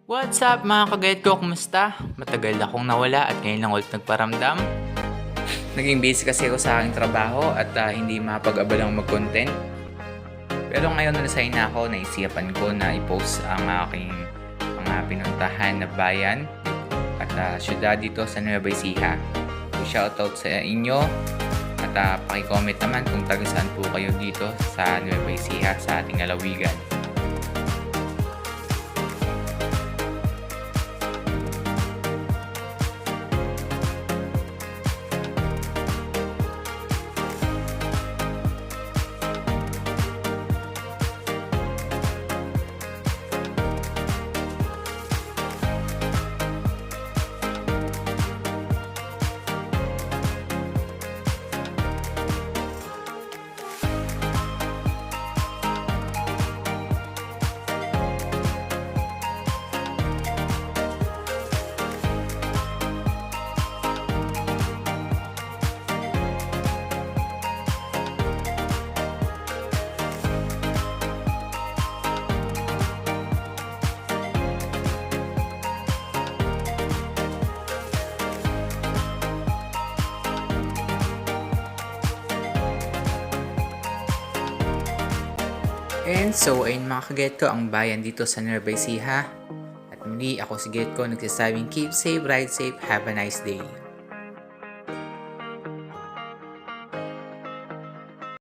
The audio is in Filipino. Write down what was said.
What's up mga kagayat ko? Kumusta? Matagal akong nawala at ngayon lang ulit nagparamdam. Naging busy kasi ako sa aking trabaho at hindi mapag-abalang mag-content. Pero ngayon na nasign na ako, naisipan ko na i-post ang aking mga pinuntahan na bayan at syudad dito sa Nueva Ecija. So, shoutout sa inyo at paki-comment naman kung taga saan po kayo dito sa Nueva Ecija sa ating lalawigan. And so, ayun mga kaget ko, ang bayan dito sa Nueva Ecija. At muli, ako si Get ko nagsasabing keep safe, ride safe, have a nice day.